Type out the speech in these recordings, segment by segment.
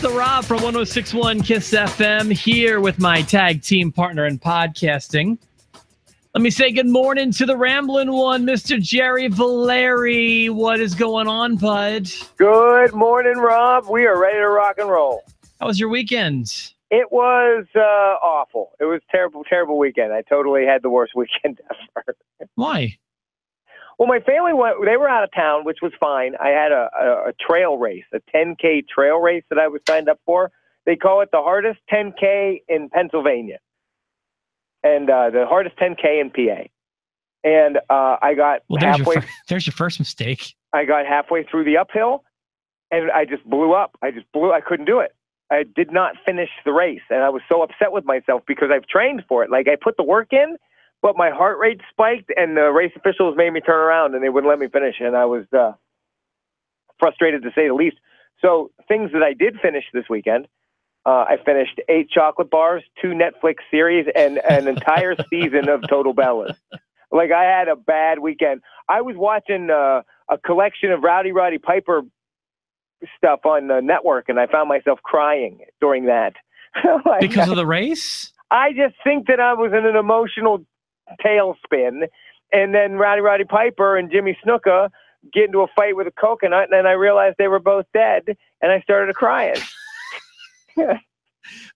The Rob from 106.1 KISS FM here with my tag team partner in podcasting. Let me say good morning to the Ramblin' One, Mr. Jerry Valeri. What is going on, bud? Good morning, Rob. We are ready to rock and roll. How was your weekend? It was awful. It was terrible, terrible weekend. I totally had the worst weekend ever. Why? Well, my family they were out of town, which was fine. I had a trail race, a 10K trail race that I was signed up for. They call it the hardest 10K in Pennsylvania. And the hardest 10K in PA. And I got halfway. There's your first mistake. I got halfway through the uphill, and I just blew up. I couldn't do it. I did not finish the race, and I was so upset with myself because I've trained for it. Like, I put the work in, but my heart rate spiked, and the race officials made me turn around, and they wouldn't let me finish, and I was frustrated to say the least. So things that I did finish this weekend, I finished 8 chocolate bars, 2 Netflix series, and an entire season of Total Bellas. Like, I had a bad weekend. I was watching a collection of Roddy Piper stuff on the network, and I found myself crying during that. Because of the race? I just think that I was in an emotional tailspin, and then Roddy Piper and Jimmy Snuka get into a fight with a coconut, and then I realized they were both dead, and I started crying.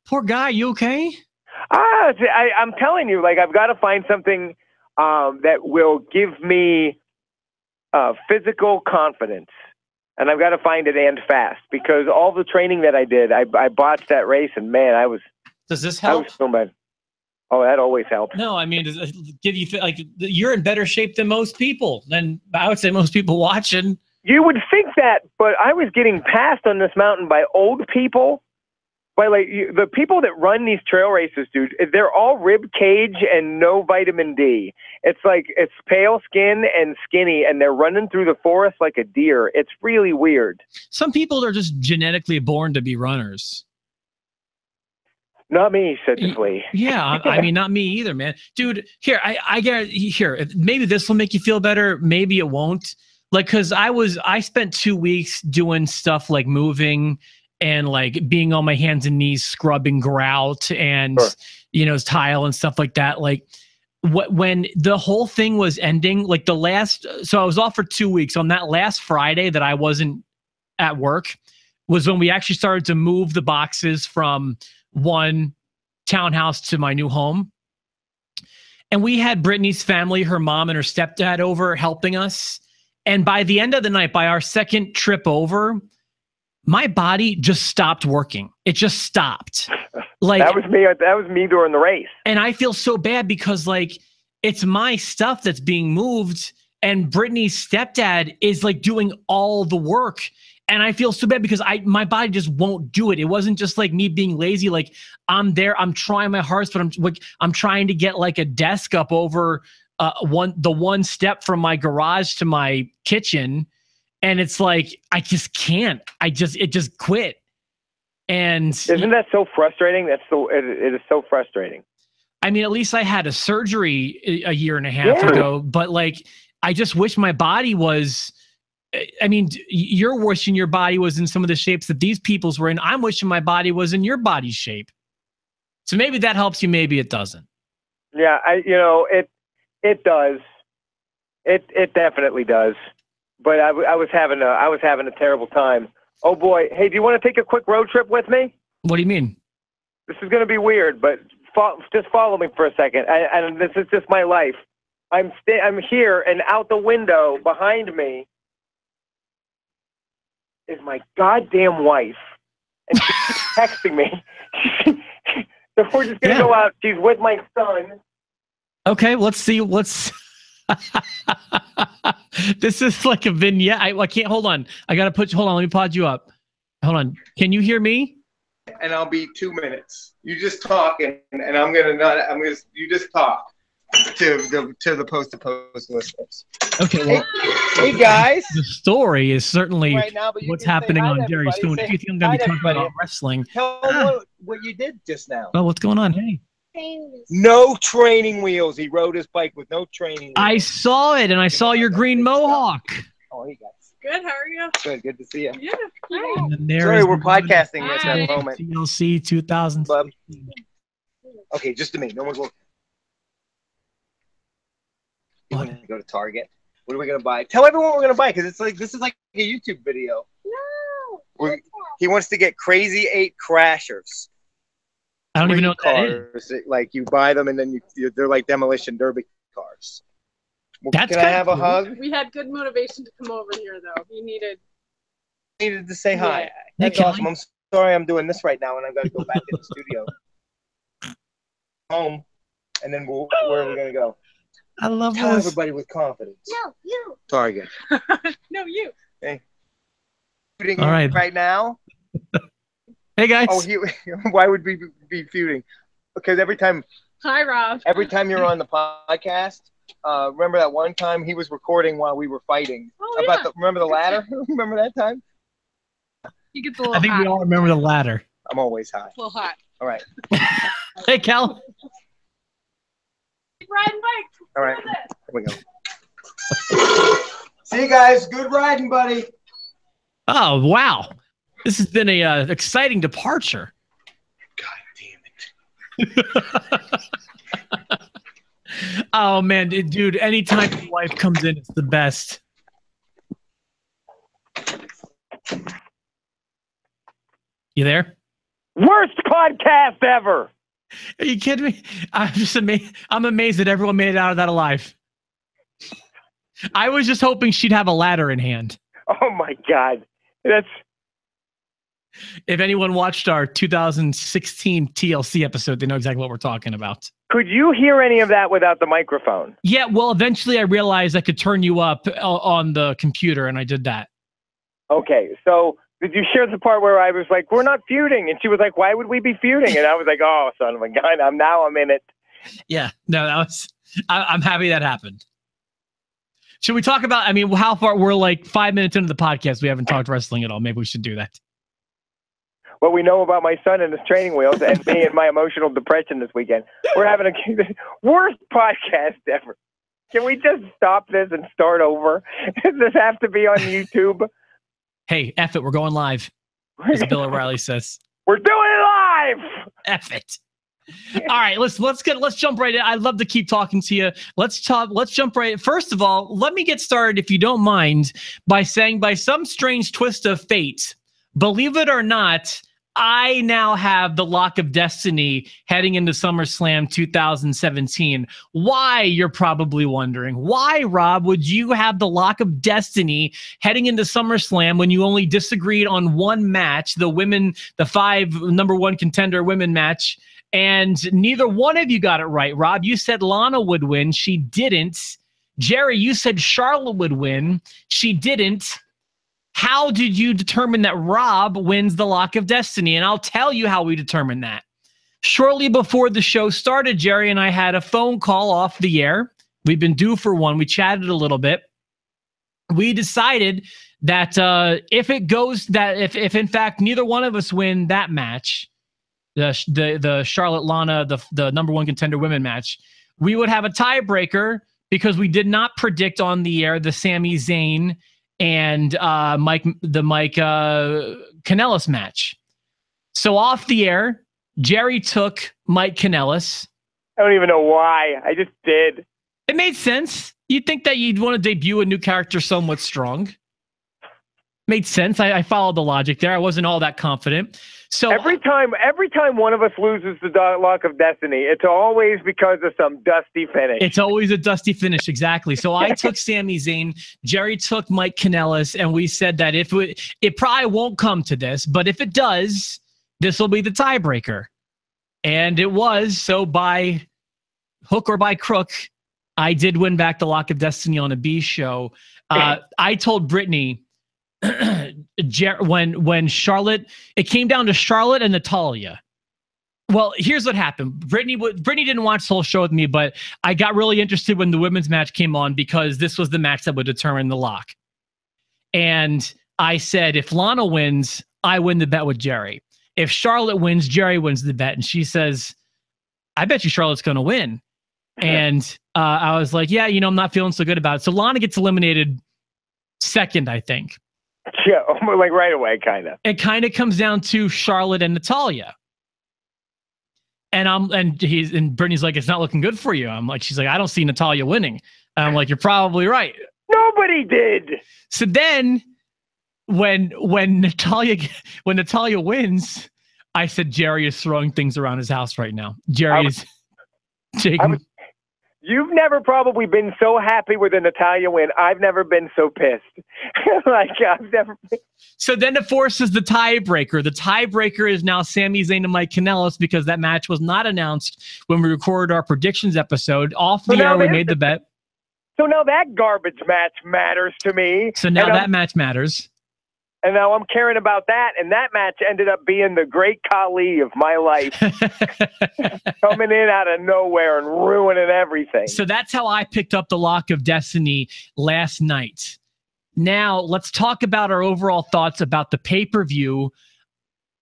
Poor guy, you okay? I'm telling you, like, I've got to find something that will give me physical confidence, and I've got to find it and fast, because all the training that I did, I botched that race, and man, I was. Does this help? I was so bad. Oh, that always helps. No, I mean, does it give you like you're in better shape than most people? Than I would say most people watching. You would think that, but I was getting passed on this mountain by old people. By the people that run these trail races, dude, they're all rib cage and no vitamin D. It's like, it's pale skin and skinny, and they're running through the forest like a deer. It's really weird. Some people are just genetically born to be runners. Not me, said the flea. Yeah, I mean, not me either, man. Dude, here, I guarantee, here, maybe this will make you feel better. Maybe it won't. Like, because I spent 2 weeks doing stuff like moving and like being on my hands and knees, scrubbing grout and, sure, you know, tile and stuff like that. Like, when the whole thing was ending, like so I was off for 2 weeks. On that last Friday that I wasn't at work was when we actually started to move the boxes from one townhouse to my new home. And we had Brittany's family, her mom and her stepdad over helping us. And by the end of the night, by our second trip over, my body just stopped working. It just stopped. Like, that was me. That was me during the race. And I feel so bad because, like, it's my stuff that's being moved, and Brittany's stepdad is like doing all the work. And I feel so bad because my body just won't do it. It wasn't just like me being lazy. Like, I'm there, I'm trying my hardest, but I'm trying to get like a desk up over the one step from my garage to my kitchen. And it's like, I just can't. It just quit. And isn't that so frustrating? It is so frustrating. I mean, at least I had a surgery a year and a half ago, but like, I just wish my body was, I mean, you're wishing your body was in some of the shapes that these people's were in. I'm wishing my body was in your body's shape. So maybe that helps you. Maybe it doesn't. Yeah. It does. It definitely does. But I was having a terrible time. Oh boy! Hey, do you want to take a quick road trip with me? What do you mean? This is going to be weird, but just follow me for a second. And this is just my life. I'm here, and out the window behind me is my goddamn wife, and she's texting me. So we're just gonna go out. She's with my son. Okay, let's see. This is like a vignette. I can't. Hold on. I gotta hold on. Let me pod you up. Hold on. Can you hear me? And I'll be 2 minutes. You just talk, and you just talk to the post listeners. Okay. Well, hey guys. The story is certainly right now, what's happening on Jerry's phone. If you think I'm gonna be talking about wrestling, tell them what you did just now. Oh, what's going on? Hey. No training wheels. He rode his bike with no training wheels. I saw it, and I saw your green mohawk. Oh, he got Good. How are you? Good. Good to see you. Yeah. Hi. And there Sorry, is we're podcasting at Hi. that moment. TLC 2000. Bub. Okay, just to me. No one's looking. You want to go to Target? What are we gonna buy? Tell everyone what we're gonna buy, because it's like this is like a YouTube video. No. He wants to get Crazy 8 Crashers. I don't even know what that is. Cars. Like you buy them and then they're like demolition derby cars. Well, That's can I have cool. a hug? We had good motivation to come over here, though. You needed Needed to say hi. Yeah. That's Hey, awesome. I'm sorry I'm doing this right now and I've got to go back to the studio. Home. And then where are we going to go? I love Tell this. everybody with confidence. No, you. Target. No, you. Hey. Feuding All right. right now? Hey guys. Oh, why would we be feuding? Because every time Hi, Rob. you're on the podcast, remember that one time he was recording while we were fighting? Oh, yeah. Remember the ladder? Remember that time? You get a little I think hot. we all remember the ladder. I'm always high. A little hot. All right. Hey Cal. Keep riding bikes. All right. Here we go. See you guys. Good riding, buddy. Oh wow. This has been a exciting departure. God damn it. Oh man, dude, anytime your wife comes in, it's the best. You there? Worst podcast ever. Are you kidding me? I'm just amazed. I'm amazed that everyone made it out of that alive. I was just hoping she'd have a ladder in hand. Oh my God. That's If anyone watched our 2016 TLC episode, they know exactly what we're talking about. Could you hear any of that without the microphone? Yeah, well, eventually I realized I could turn you up on the computer, and I did that. Okay, so did you share the part where I was like, we're not feuding? And she was like, why would we be feuding? And I was like, oh, son of a gun, I'm in it. Yeah, no, that was. I'm happy that happened. Should we talk about? I mean, how far? We're like 5 minutes into the podcast. We haven't talked wrestling at all. Maybe we should do that. What we know about my son and his training wheels and me and my emotional depression this weekend. We're having a worst podcast ever. Can we just stop this and start over? Does this have to be on YouTube? Hey, F it, we're going live, as Bill O'Reilly says. We're doing it live. F it. All right, let's jump right in. I'd love to keep talking to you. Let's jump right in. First of all, let me get started, if you don't mind, by saying, by some strange twist of fate, believe it or not, I now have the lock of destiny heading into SummerSlam 2017. Why, you're probably wondering. Why, Rob, would you have the lock of destiny heading into SummerSlam when you only disagreed on one match, the 5 number 1 contender women match, and neither one of you got it right? Rob, you said Lana would win. She didn't. Jerry, you said Charlotte would win. She didn't. How did you determine that Rob wins the lock of destiny? And I'll tell you how we determined that. Shortly before the show started, Jerry and I had a phone call off the air. We've been due for one. We chatted a little bit. We decided that if in fact neither one of us win that match, the Charlotte Lana, the number 1 contender women match, we would have a tiebreaker because we did not predict on the air the Sami Zayn and Mike Kanellis match. So off the air, Jerry took Mike Kanellis. I don't even know why. I just did. It made sense. You'd think that you'd want to debut a new character somewhat strong. Made sense. I followed the logic there. I wasn't all that confident. So every time one of us loses the lock of destiny, it's always because of some dusty finish. It's always a dusty finish, exactly. So I took Sami Zayn, Jerry took Mike Kanellis, and we said that it probably won't come to this, but if it does, this will be the tiebreaker. And it was. So by hook or by crook, I did win back the lock of destiny on a B show. I told Brittany when Charlotte, it came down to Charlotte and Natalya. Well, here's what happened. Brittany didn't watch the whole show with me, but I got really interested when the women's match came on because this was the match that would determine the lock. And I said, if Lana wins, I win the bet with Jerry. If Charlotte wins, Jerry wins the bet. And she says, I bet you Charlotte's going to win. And I was like, yeah, I'm not feeling so good about it. So Lana gets eliminated second, I think. Yeah, like right away, kind of. It kind of comes down to Charlotte and Natalya. And Brittany's like, it's not looking good for you. I'm like, she's like, I don't see Natalya winning. And I'm like, you're probably right. Nobody did. So then when Natalya wins, I said, Jerry is throwing things around his house right now. Jerry is taking. You've never probably been so happy with a Natalya win. I've never been so pissed. Like, I've never been. So then it forces the tiebreaker. The tiebreaker is now Sami Zayn and Mike Kanellis, because that match was not announced when we recorded our predictions episode. Off the air, we made the bet. So now that garbage match matters to me. So now that match matters. And now I'm caring about that. And that match ended up being the great Khali of my life. Coming in out of nowhere and ruining everything. So that's how I picked up the Lock of Destiny last night. Now, let's talk about our overall thoughts about the pay-per-view.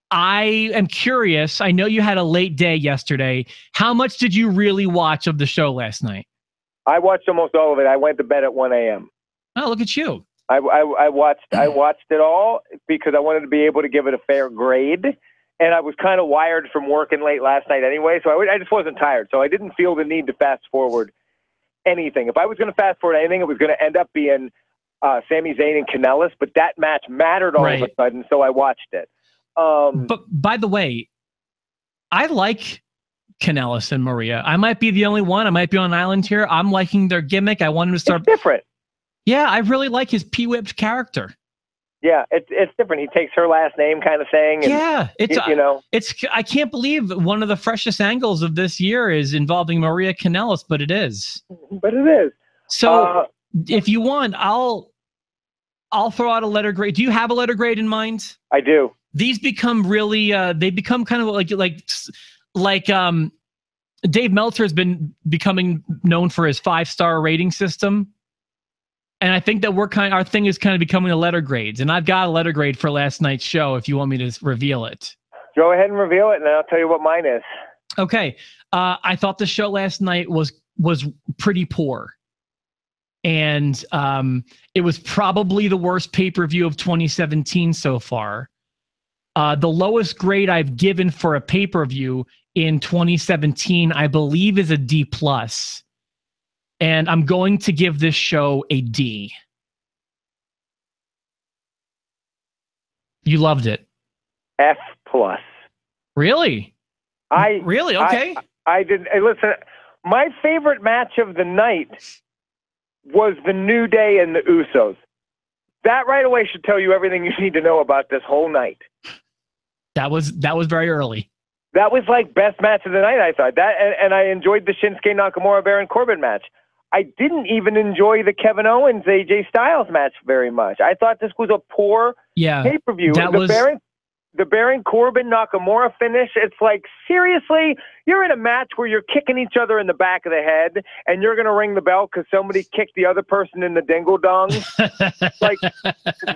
I am curious. I know you had a late day yesterday. How much did you really watch of the show last night? I watched almost all of it. I went to bed at 1 a.m. Oh, look at you. I watched it all because I wanted to be able to give it a fair grade, and I was kind of wired from working late last night anyway, so I just wasn't tired, so I didn't feel the need to fast forward anything. If I was going to fast forward anything, it was going to end up being Sami Zayn and Kanellis, but that match mattered all of a sudden, so I watched it. But by the way, I like Kanellis and Maria. I might be the only one. I might be on an island here. I'm liking their gimmick. I want him to start. It's different. Yeah, I really like his P-whipped character. Yeah, it's different. He takes her last name kind of thing. And, yeah, I can't believe one of the freshest angles of this year is involving Maria Kanellis, but it is. But it is. So if you want, I'll throw out a letter grade. Do you have a letter grade in mind? I do. These become really they become kind of like Dave Meltzer has been becoming known for his 5-star rating system. And I think that our thing is kind of becoming a letter grades. And I've got a letter grade for last night's show if you want me to reveal it. Go ahead and reveal it, and then I'll tell you what mine is. Okay. I thought the show last night was pretty poor. And it was probably the worst pay-per-view of 2017 so far. The lowest grade I've given for a pay-per-view in 2017, I believe, is a D+. And I'm going to give this show a D. You loved it. F+. Really? Really? Okay. I did. Listen, my favorite match of the night was the New Day and the Usos. That right away should tell you everything you need to know about this whole night. That was very early. That was like best match of the night, I thought. That and I enjoyed the Shinsuke Nakamura Baron Corbin match. I didn't even enjoy the Kevin Owens AJ Styles match very much. I thought this was a poor pay-per-view. The Baron Corbin Nakamura finish, it's like, seriously, you're in a match where you're kicking each other in the back of the head and you're going to ring the bell because somebody kicked the other person in the dingle dong. Like,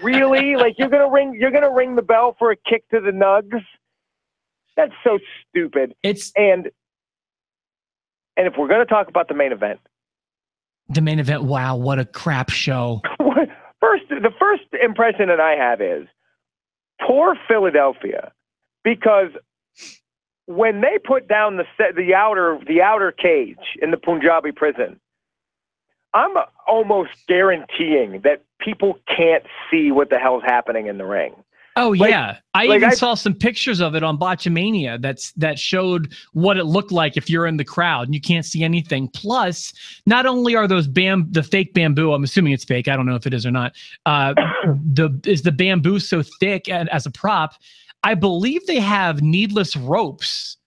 really? Like, you're going to ring the bell for a kick to the nugs? That's so stupid. And if we're going to talk about the main event. The main event, wow, what a crap show. The first impression that I have is poor Philadelphia, because when they put down the outer cage in the Punjabi prison, I'm almost guaranteeing that people can't see what the hell's happening in the ring. Oh, yeah. I even saw some pictures of it on Botchamania that showed what it looked like if you're in the crowd and you can't see anything. Plus, not only are those the fake bamboo, I'm assuming it's fake, I don't know if it is or not, is the bamboo so thick as a prop, I believe they have needless ropes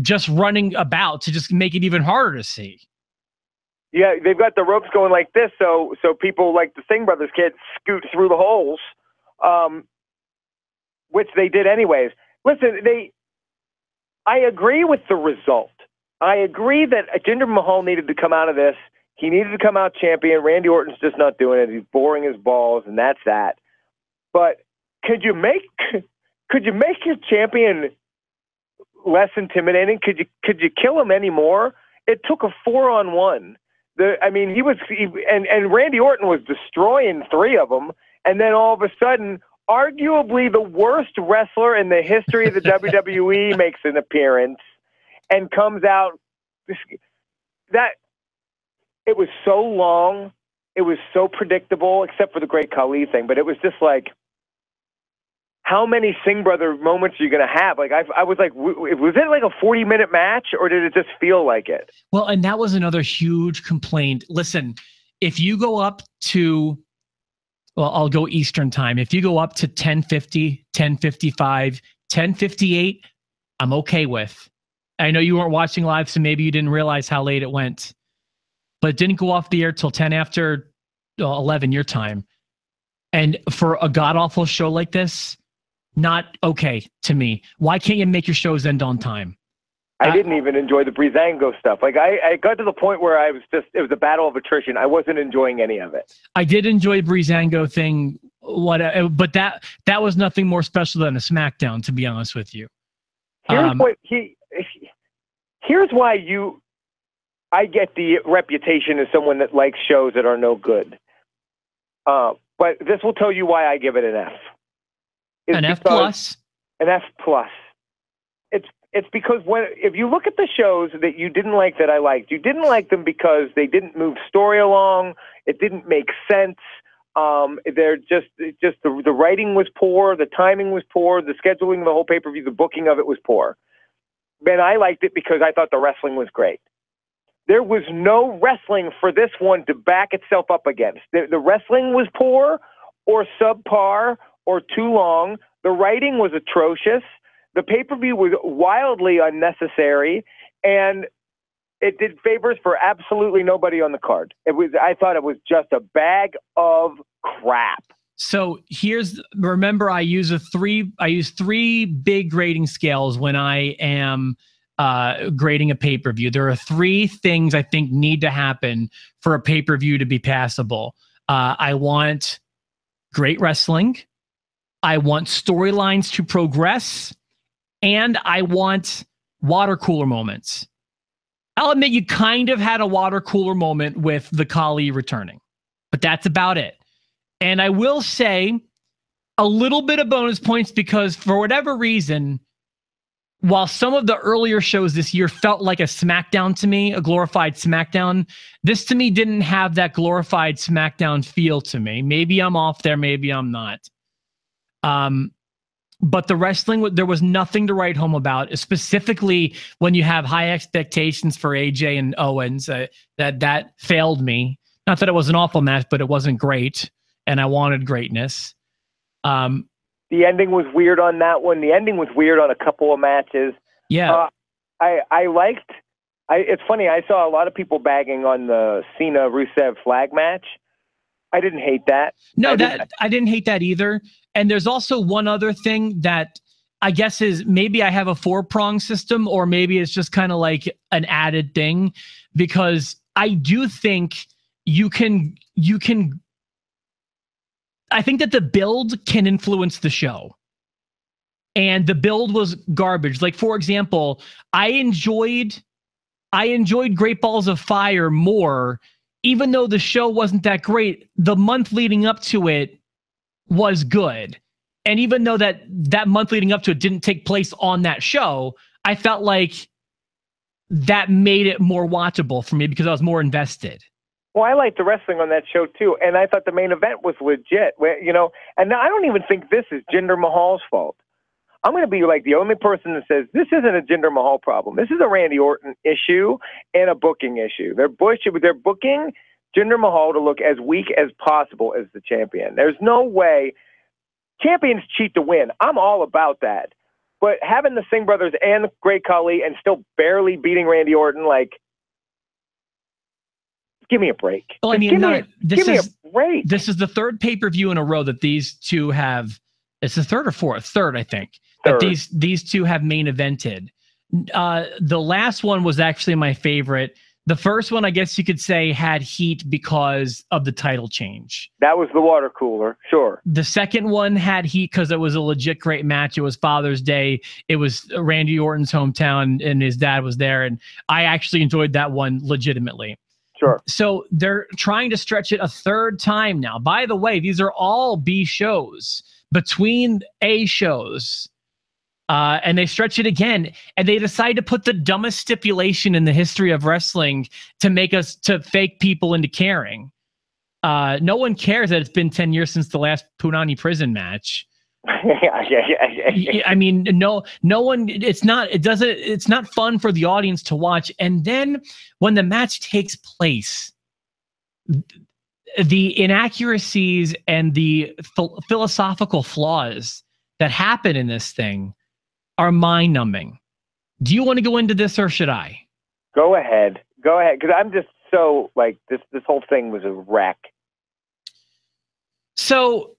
just running about to just make it even harder to see. Yeah, they've got the ropes going like this, so people like the Singh Brothers can't scoot through the holes. Which they did anyways. Listen, I agree with the result. I agree that Jinder Mahal needed to come out of this. He needed to come out champion. Randy Orton's just not doing it. He's boring his balls, and that's that. But could you make your champion less intimidating? Could you kill him anymore? It took a 4-on-1. And Randy Orton was destroying 3 of them. And then all of a sudden, arguably the worst wrestler in the history of the WWE makes an appearance and comes out. That it was so long. It was so predictable, except for the Great Khali thing. But it was just like, how many Singh brother moments are you going to have? Like, I was like, was it like a 40-minute match, or did it just feel like it? Well, and that was another huge complaint. Listen, if you go up to, well, I'll go Eastern time. If you go up to 10:50, 10:55, 10:58, I'm okay with. I know you weren't watching live, so maybe you didn't realize how late it went. But it didn't go off the air till 10 after 11 your time. And for a god-awful show like this, not okay to me. Why can't you make your shows end on time? I didn't even enjoy the Breezango stuff. Like, I got to the point where I was just, it was a battle of attrition. I wasn't enjoying any of it. I did enjoy Breezango thing, but that was nothing more special than a SmackDown, to be honest with you. Here's why I get the reputation as someone that likes shows that are no good. But this will tell you why I give it an F. An F plus? An F plus. It's because if you look at the shows that you didn't like that I liked, you didn't like them because they didn't move story along. It didn't make sense. They're just the writing was poor, the timing was poor, the scheduling of the whole pay-per-view, the booking of it was poor. And I liked it because I thought the wrestling was great. There was no wrestling for this one to back itself up against. The wrestling was poor or subpar or too long. The writing was atrocious. The pay-per-view was wildly unnecessary, and it did favors for absolutely nobody on the card. I thought it was just a bag of crap. So remember, I use three big grading scales when I am grading a pay-per-view. There are three things I think need to happen for a pay-per-view to be passable. I want great wrestling. I want storylines to progress. And I want water cooler moments. I'll admit you kind of had a water cooler moment with the Khali returning, but that's about it. And I will say a little bit of bonus points because for whatever reason, while some of the earlier shows this year felt like a SmackDown to me, a glorified SmackDown, this to me didn't have that glorified SmackDown feel to me. Maybe I'm off there, maybe I'm not. But the wrestling, there was nothing to write home about, specifically when you have high expectations for AJ and Owens. That failed me. Not that it was an awful match, but it wasn't great, and I wanted greatness. The ending was weird on that one. The ending was weird on a couple of matches. Yeah. It's funny, I saw a lot of people bagging on the Cena-Rusev flag match. I didn't hate that. No, I didn't hate that either. And there's also one other thing that I guess is maybe I have a 4-prong system, or maybe it's just kind of like an added thing, because I do think you can I think that the build can influence the show. And the build was garbage. Like, for example, I enjoyed Great Balls of Fire more, even though the show wasn't that great. The month leading up to it was good. And even though that month leading up to it didn't take place on that show, I felt like that made it more watchable for me because I was more invested. Well, I liked the wrestling on that show too, and I thought the main event was legit. And I don't even think this is Jinder Mahal's fault. I'm going to be like the only person that says this isn't a Jinder Mahal problem. This is a Randy Orton issue and a booking issue. They're booking Jinder Mahal to look as weak as possible as the champion. There's no way. Champions cheat to win. I'm all about that. But having the Singh brothers and the Great Khali and still barely beating Randy Orton, like, give me a break. Well, I mean, give me a break. This is the third pay-per-view in a row that these two have. It's the third or fourth? Third, I think. Third. That these two have main evented. The last one was actually my favorite. The first one, I guess you could say, had heat because of the title change. That was the water cooler, sure. The second one had heat because it was a legit great match. It was Father's Day. It was Randy Orton's hometown, and his dad was there. And I actually enjoyed that one legitimately. Sure. So they're trying to stretch it a third time now. By the way, these are all B shows between A shows. And they stretch it again, and they decide to put the dumbest stipulation in the history of wrestling to fake people into caring. No one cares that it's been 10 years since the last Punani prison match. I mean, no one, it's not fun for the audience to watch. And then when the match takes place, the inaccuracies and the philosophical flaws that happen in this thing are mind-numbing. Do you want to go into this, or should I? Go ahead, because I'm just so like this whole thing was a wreck. So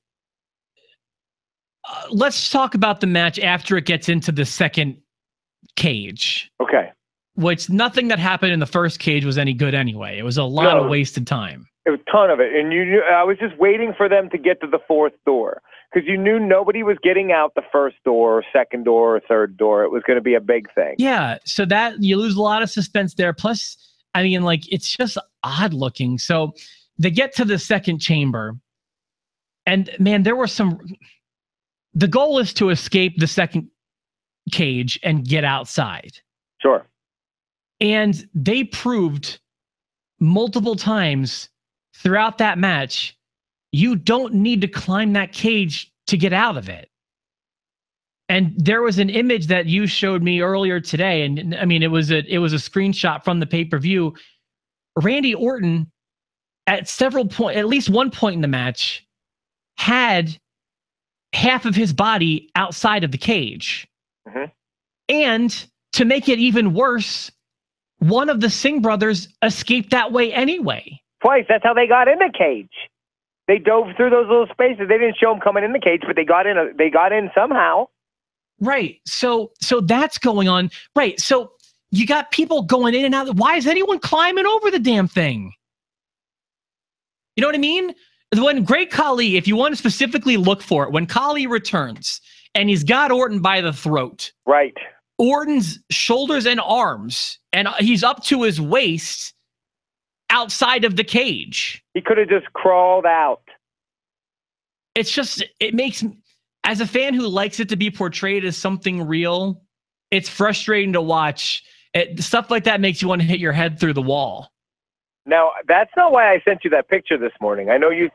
let's talk about the match after it gets into the second cage. Okay. Which nothing that happened in the first cage was any good anyway. It was a lot of wasted time. It was a ton of it, and you knew, I was just waiting for them to get to the fourth door, because you knew nobody was getting out the first door, or second door, or third door. It was going to be a big thing. Yeah, so that you lose a lot of suspense there. Plus, I mean, like, it's just odd looking. So they get to the second chamber, and man, there were some. The goal is to escape the second cage and get outside. Sure. And they proved multiple times throughout that match, you don't need to climb that cage to get out of it. And there was an image that you showed me earlier today, and I mean, it was a screenshot from the pay-per-view. Randy Orton, at least one point in the match, had half of his body outside of the cage. Mm-hmm. And to make it even worse, one of the Singh brothers escaped that way anyway. Twice. That's how they got in the cage. They dove through those little spaces. They didn't show them coming in the cage, but they got in. They got in somehow. Right. So that's going on. Right. So you got people going in and out. Why is anyone climbing over the damn thing? You know what I mean? When Great Khali, if you want to specifically look for it, when Khali returns and he's got Orton by the throat. Right. Orton's shoulders and arms, and he's up to his waist outside of the cage. He could have just crawled out. It's just, it makes, as a fan who likes it to be portrayed as something real, it's frustrating to watch. Stuff like that makes you want to hit your head through the wall. Now, that's not why I sent you that picture this morning. I know you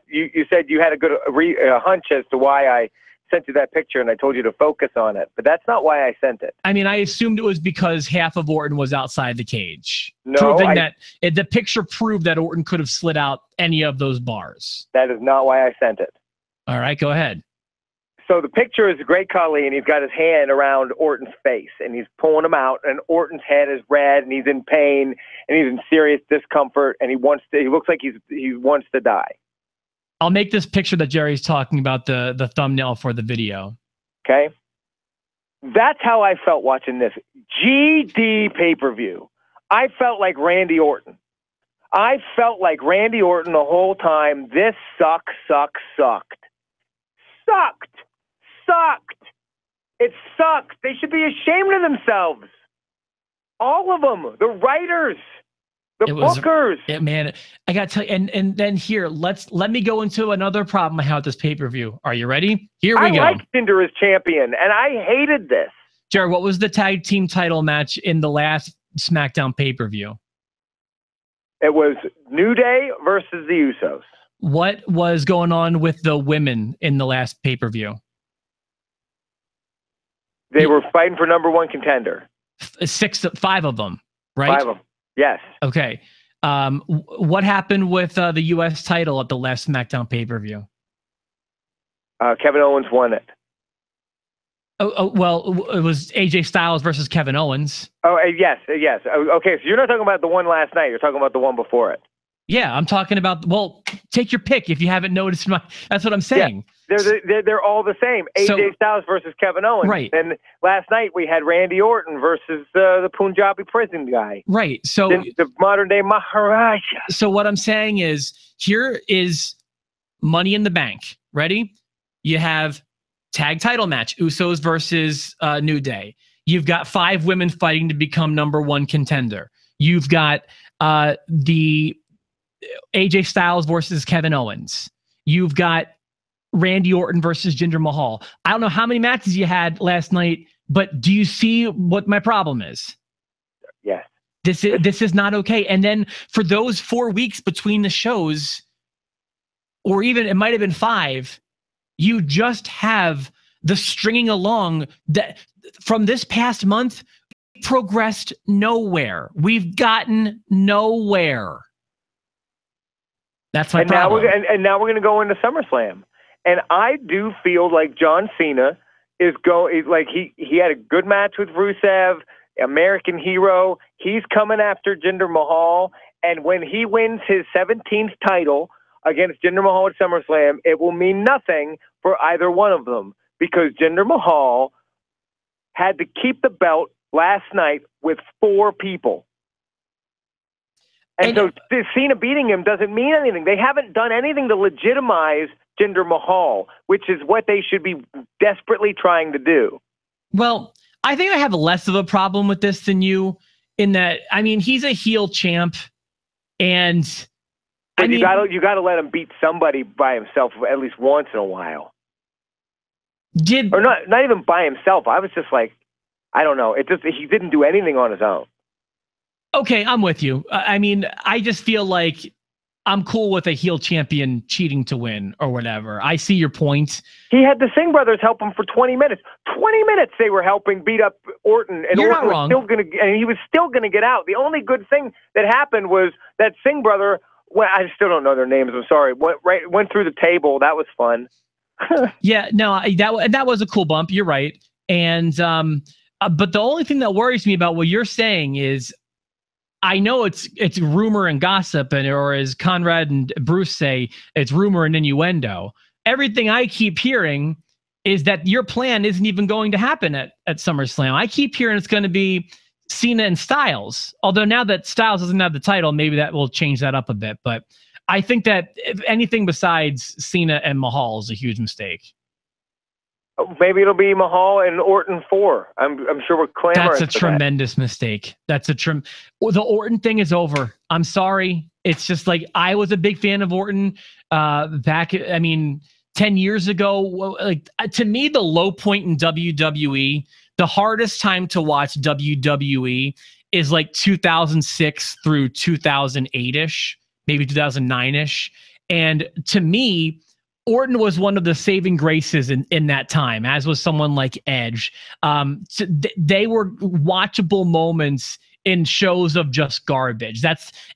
said you had a good hunch as to why I sent you that picture, and I told you to focus on it, but that's not why I sent it. I mean, I assumed it was because half of Orton was outside the cage. No, proving that the picture proved that Orton could have slid out any of those bars. That is not why I sent it. All right, go ahead. So the picture is Great Khali, and he's got his hand around Orton's face, and he's pulling him out, and Orton's head is red, and he's in pain, and he's in serious discomfort, and he looks like he wants to die. I'll make this picture that Jerry's talking about the thumbnail for the video. Okay. That's how I felt watching this GD pay-per-view. I felt like Randy Orton. I felt like Randy Orton the whole time. This sucked. It sucked. They should be ashamed of themselves. All of them. The writers. The bookers. Man, I got to tell you, and then here, let me go into another problem I have with this pay-per-view. Are you ready? Here we go. I like Jinder as champion, and I hated this. Jared, what was the tag team title match in the last SmackDown pay-per-view? It was New Day versus the Usos. What was going on with the women in the last pay-per-view? They were fighting for number one contender. 5 of them, right? 5 of them. Yes. Okay. What happened with the U.S. title at the last SmackDown pay-per-view? Kevin Owens won it. Well, it was AJ Styles versus Kevin Owens. Oh, yes. Okay, so you're not talking about the one last night. You're talking about the one before it. Yeah, I'm talking about, well, take your pick if you haven't noticed. That's what I'm saying. Yeah, they're all the same. AJ Styles versus Kevin Owens. Right. And last night we had Randy Orton versus the Punjabi prison guy. Right. So the modern day Maharaja. So what I'm saying is, here is Money in the Bank. Ready? You have tag title match, Usos versus New Day. You've got 5 women fighting to become number one contender. You've got the AJ Styles versus Kevin Owens. You've got Randy Orton versus Jinder Mahal. I don't know how many matches you had last night, but do you see what my problem is? Yes. This is not okay. And then for those 4 weeks between the shows, or even it might have been 5, you just have the stringing along that from this past month progressed nowhere. We've gotten nowhere. That's my problem. Now we're going to go into SummerSlam. And I do feel like John Cena is like he had a good match with Rusev, American hero. He's coming after Jinder Mahal. And when he wins his 17th title against Jinder Mahal at SummerSlam, it will mean nothing for either one of them because Jinder Mahal had to keep the belt last night with 4 people. And so Cena beating him doesn't mean anything. They haven't done anything to legitimize Jinder Mahal, which is what they should be desperately trying to do. Well, I think I have less of a problem with this than you in that, I mean, he's a heel champ and but you gotta let him beat somebody by himself at least once in a while. Or not even by himself. I was just like, I don't know. He didn't do anything on his own. Okay, I'm with you. I mean, I just feel like I'm cool with a heel champion cheating to win or whatever. I see your point. He had the Singh brothers help him for 20 minutes. 20 minutes they were helping beat up Orton, and You're Orton not was wrong. he was still gonna get out. The only good thing that happened was that Singh brother. Well, I still don't know their names. I'm sorry. Went through the table. That was fun. Yeah, no, that was a cool bump. You're right. And but the only thing that worries me about what you're saying is, I know it's rumor and gossip, or as Conrad and Bruce say, it's rumor and innuendo. Everything I keep hearing is that your plan isn't even going to happen at SummerSlam. I keep hearing it's going to be Cena and Styles. Although now that Styles doesn't have the title, maybe that will change that up a bit. But I think that if anything besides Cena and Mahal is a huge mistake. Maybe it'll be Mahal and Orton 4. I'm sure we're clamoring. That's a tremendous mistake. The Orton thing is over. I'm sorry. It's just like, I was a big fan of Orton back. I mean, 10 years ago, like to me, the low point in WWE, the hardest time to watch WWE is like 2006 through 2008-ish, maybe 2009-ish. And to me, Orton was one of the saving graces in that time, as was someone like Edge. So they were watchable moments in shows of just garbage.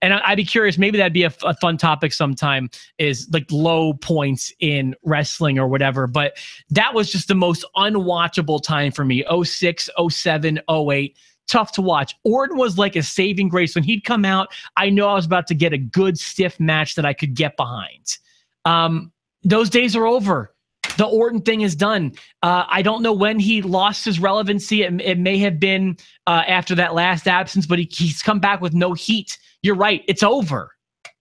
And I'd be curious, maybe that'd be a fun topic sometime, is like low points in wrestling or whatever. But that was just the most unwatchable time for me. 06, 07, 08. Tough to watch. Orton was like a saving grace. When he'd come out, I know I was about to get a good stiff match that I could get behind. Those days are over. The Orton thing is done. I don't know when he lost his relevancy. It may have been after that last absence, but he's come back with no heat. You're right. It's over.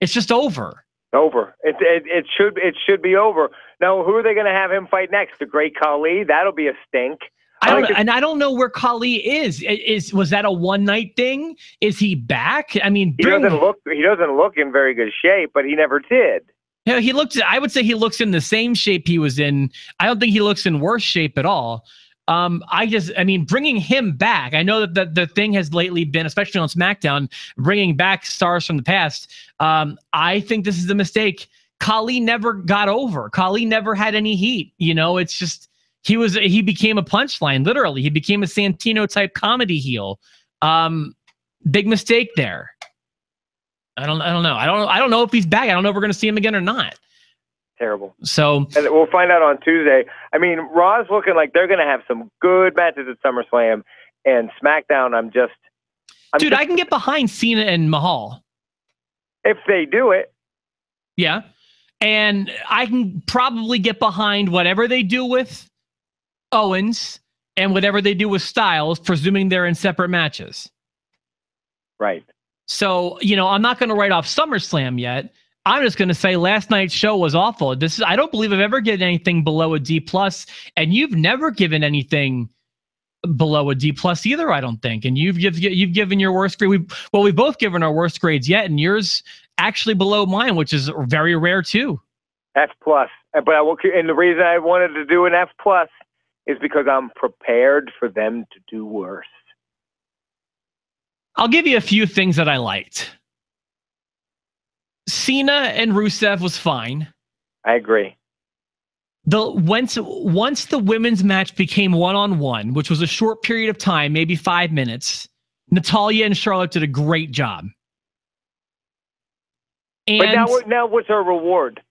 It's just over. Over. It should be over. Now, who are they going to have him fight next? The Great Khali? That'll be a stink. I don't know where Khali is. Was that a one-night thing? Is he back? I mean, he doesn't look in very good shape, but he never did. Yeah, I would say he looks in the same shape he was in. I don't think he looks in worse shape at all. Bringing him back. I know that the thing has lately been, especially on SmackDown, bringing back stars from the past. I think this is a mistake. Khali never got over. Khali never had any heat. You know, it's just he became a punchline. Literally, he became a Santino type comedy heel. Big mistake there. I don't know. I don't know if he's back. I don't know if we're going to see him again or not. Terrible. So and we'll find out on Tuesday. I mean, Raw's looking like they're going to have some good matches at SummerSlam, and SmackDown. I can get behind Cena and Mahal if they do it. Yeah, and I can probably get behind whatever they do with Owens and whatever they do with Styles, presuming they're in separate matches. Right. So, I'm not going to write off SummerSlam yet. I'm just going to say last night's show was awful. I don't believe I've ever given anything below a D+, and you've never given anything below a D+ either, I don't think. And you've given your worst grade. We've both given our worst grades yet, and yours actually below mine, which is very rare too. F plus. But I will, and the reason I wanted to do an F plus is because I'm prepared for them to do worse. I'll give you a few things that I liked. Cena and Rusev was fine. I agree. Once the women's match became one-on-one, which was a short period of time, maybe 5 minutes, Natalya and Charlotte did a great job. And But now what's our reward?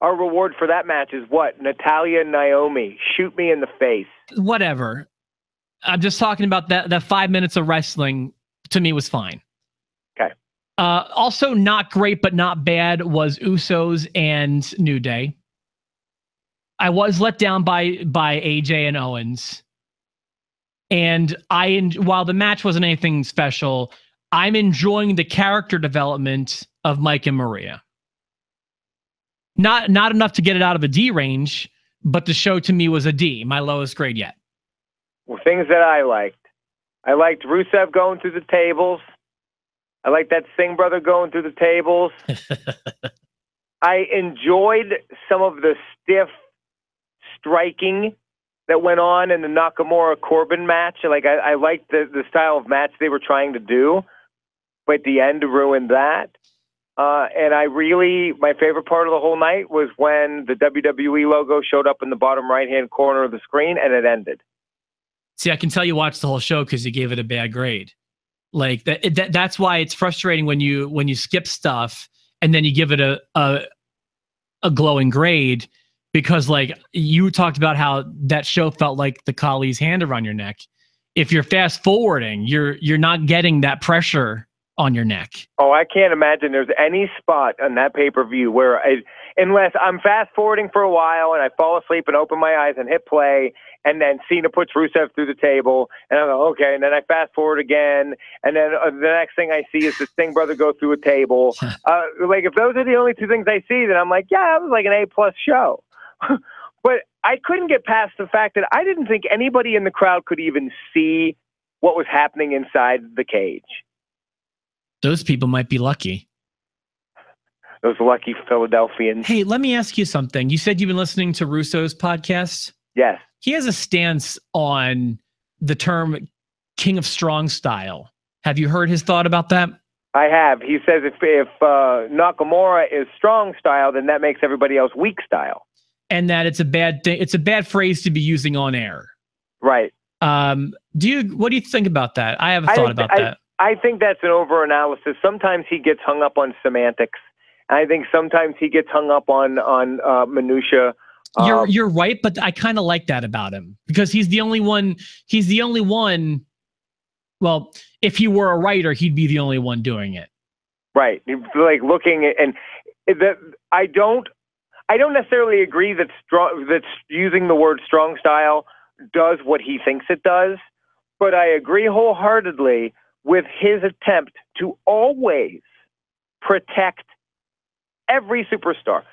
Our reward for that match is what? Natalya and Naomi. Shoot me in the face. whatever. I'm just talking about that 5 minutes of wrestling to me was fine. Okay. Also not great, but not bad was Usos and New Day. I was let down by AJ and Owens. And while the match wasn't anything special, I'm enjoying the character development of Mike and Maria. Not enough to get it out of a D range, but the show to me was a D, my lowest grade yet. Well, things that I liked. I liked Rusev going through the tables. I liked that Singh brother going through the tables. I enjoyed some of the stiff striking that went on in the Nakamura-Corbin match. Like I liked the style of match they were trying to do, but the end ruined that. And my favorite part of the whole night was when the WWE logo showed up in the bottom right-hand corner of the screen and it ended. See, I can tell you watched the whole show because you gave it a bad grade. Like that's why it's frustrating when you skip stuff and then you give it a glowing grade, because like you talked about how that show felt like the Khali's hand around your neck. If you're fast forwarding, you're not getting that pressure on your neck. Oh, I can't imagine there's any spot on that pay-per-view where unless I'm fast forwarding for a while and I fall asleep and open my eyes and hit play, and then Cena puts Rusev through the table, and I go, okay, and then I fast forward again, and then the next thing I see is the Singh brother go through a table. Like if those are the only two things I see, then I'm like, yeah, that was like an A+ show. But I couldn't get past the fact that I didn't think anybody in the crowd could even see what was happening inside the cage. Those people might be lucky. Those lucky Philadelphians. Hey, let me ask you something. You said you've been listening to Russo's podcast? Yes. He has a stance on the term King of Strong Style. Have you heard his thought about that? I have. He says if Nakamura is strong style, then that makes everybody else weak style. And that it's a bad thing. It's a bad phrase to be using on air. Right. What do you think about that? I have a thought about that. I think that's an overanalysis. Sometimes he gets hung up on semantics. And I think sometimes he gets hung up on minutia. You're right, but I kind of like that about him because he's the only one. He's the only one. Well, if he were a writer, he'd be the only one doing it. Right. Like looking at, and I don't necessarily agree that using the word strong style does what he thinks it does, but I agree wholeheartedly with his attempt to always protect every superstar.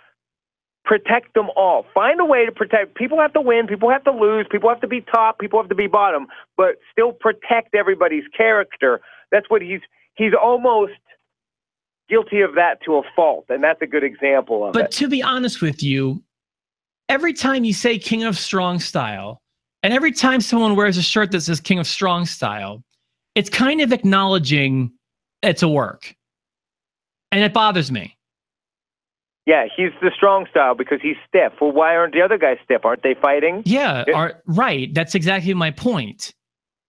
Protect them all. Find a way to protect. People have to win. People have to lose. People have to be top. People have to be bottom. But still protect everybody's character. That's what he's almost guilty of that to a fault, and that's a good example of it. But to be honest with you, every time you say King of Strong Style, and every time someone wears a shirt that says King of Strong Style, it's kind of acknowledging it's a work. And it bothers me. Yeah, he's the strong style because he's stiff. Well, why aren't the other guys stiff? Aren't they fighting? Yeah, right. That's exactly my point.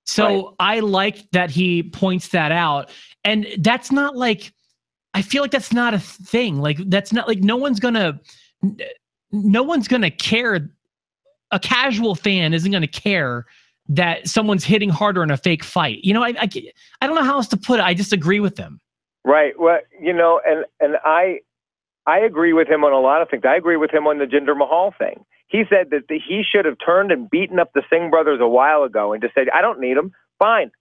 So right. I like that he points that out. And that's not like, I feel like that's not a thing. Like, that's not like, no one's gonna care. A casual fan isn't gonna care that someone's hitting harder in a fake fight. You know, I don't know how else to put it. I just agree with him. Right. Well, you know, and I agree with him on a lot of things. I agree with him on the Jinder Mahal thing. He said that he should have turned and beaten up the Singh brothers a while ago and just said, I don't need them. Fine.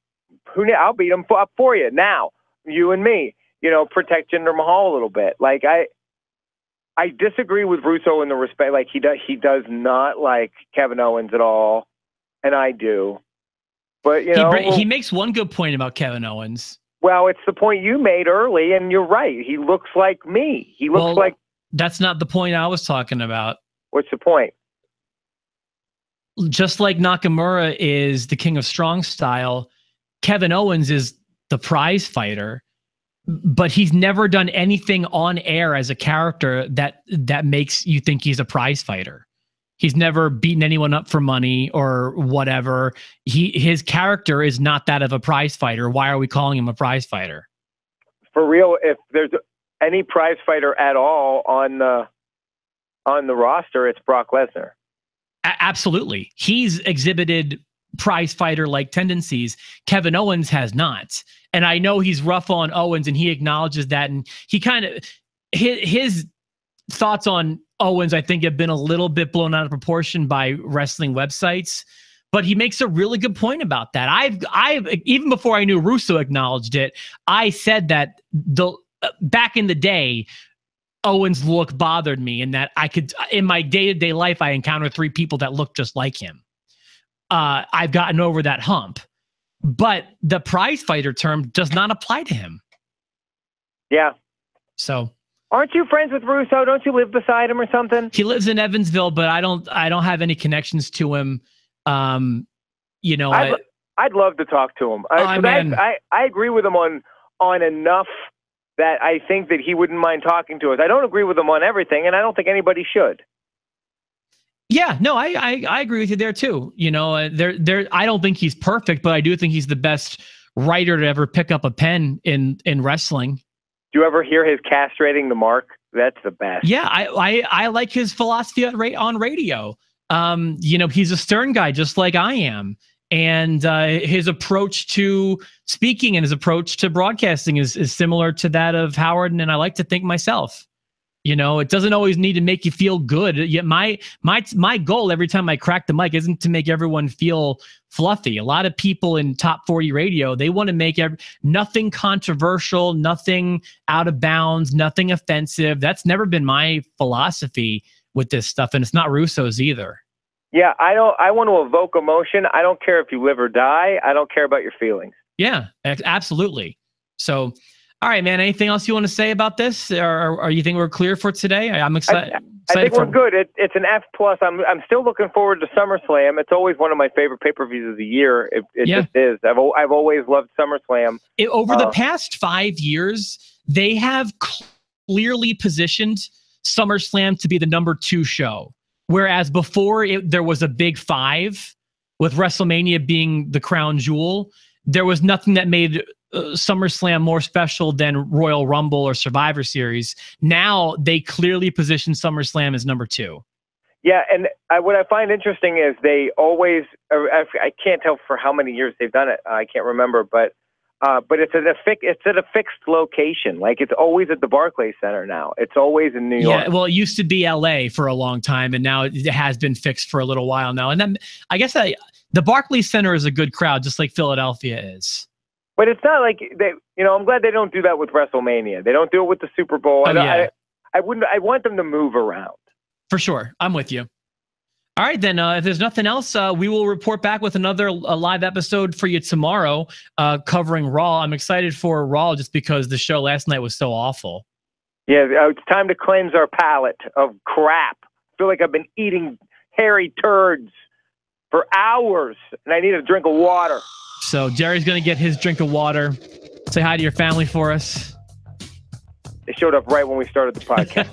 I'll beat them up for you. Now, you and me, you know, protect Jinder Mahal a little bit. Like, I disagree with Russo in the respect, like he does not like Kevin Owens at all. And I do. But, you know. He makes one good point about Kevin Owens. Well, it's the point you made early, and you're right. He looks like me. He looks like... That's not the point I was talking about. What's the point? Just like Nakamura is the king of strong style, Kevin Owens is the prize fighter, but he's never done anything on air as a character that makes you think he's a prize fighter. He's never beaten anyone up for money or whatever. His character is not that of a prize fighter. Why are we calling him a prize fighter? For real, if there's any prize fighter at all on the roster, it's Brock Lesnar. Absolutely. He's exhibited prize fighter-like tendencies. Kevin Owens has not. And I know he's rough on Owens, and he acknowledges that. And he kind of... His thoughts on Owens, I think, have been a little bit blown out of proportion by wrestling websites, but he makes a really good point about that. I've even before I knew Russo acknowledged it, I said that back in the day, Owens' look bothered me, and that I could, in my day-to-day life, I encountered 3 people that looked just like him. I've gotten over that hump, but the prize fighter term does not apply to him. Yeah. So. Aren't you friends with Russo? Don't you live beside him or something? He lives in Evansville, but I don't have any connections to him. You know, I'd love to talk to him. I agree with him on enough that I think that he wouldn't mind talking to us. I don't agree with him on everything, and I don't think anybody should. Yeah, no, I agree with you there too. You know, I don't think he's perfect, but I do think he's the best writer to ever pick up a pen in wrestling. Do you ever hear his castrating the mark? That's the best. Yeah, I like his philosophy on radio. You know, he's a stern guy, just like I am. And his approach to speaking and his approach to broadcasting is similar to that of Howard, and I like to think myself. You know, it doesn't always need to make you feel good. Yet my goal every time I crack the mic isn't to make everyone feel fluffy. A lot of people in top 40 radio, they want to make nothing controversial, nothing out of bounds, nothing offensive. That's never been my philosophy with this stuff, and it's not Russo's either. Yeah, I want to evoke emotion. I don't care if you live or die. I don't care about your feelings. Yeah, absolutely. So, all right, man. Anything else you want to say about this, or you think we're clear for today? I'm excited. I think we're good. It's an F+. I'm still looking forward to SummerSlam. It's always one of my favorite pay-per-views of the year. It just is. I've always loved SummerSlam. Over the past 5 years, they have clearly positioned SummerSlam to be the number 2 show. Whereas before there was a big 5, with WrestleMania being the crown jewel, there was nothing that made SummerSlam more special than Royal Rumble or Survivor Series. Now they clearly position SummerSlam as number 2. Yeah, and what I find interesting is they always, I can't tell for how many years they've done it. I can't remember, but it's at a fixed location. Like, it's always at the Barclays Center now. It's always in New York. Yeah, well, it used to be LA for a long time, and now it has been fixed for a little while now. And then I guess the Barclays Center is a good crowd, just like Philadelphia is. But it's not like they, you know, I'm glad they don't do that with WrestleMania. They don't do it with the Super Bowl. I want them to move around. For sure. I'm with you. All right, then, if there's nothing else, we will report back with another live episode for you tomorrow, covering Raw. I'm excited for Raw just because the show last night was so awful. Yeah, it's time to cleanse our palate of crap. I feel like I've been eating hairy turds for hours, and I need a drink of water. So Jerry's going to get his drink of water. Say hi to your family for us. They showed up right when we started the podcast.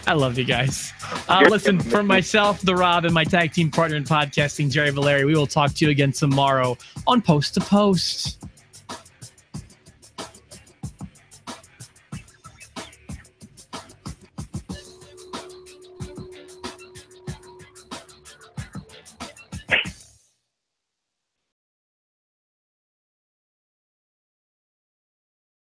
I love you guys. Listen, for myself, the Rob, and my tag team partner in podcasting, Jerry Valeri, we will talk to you again tomorrow on Post to Post.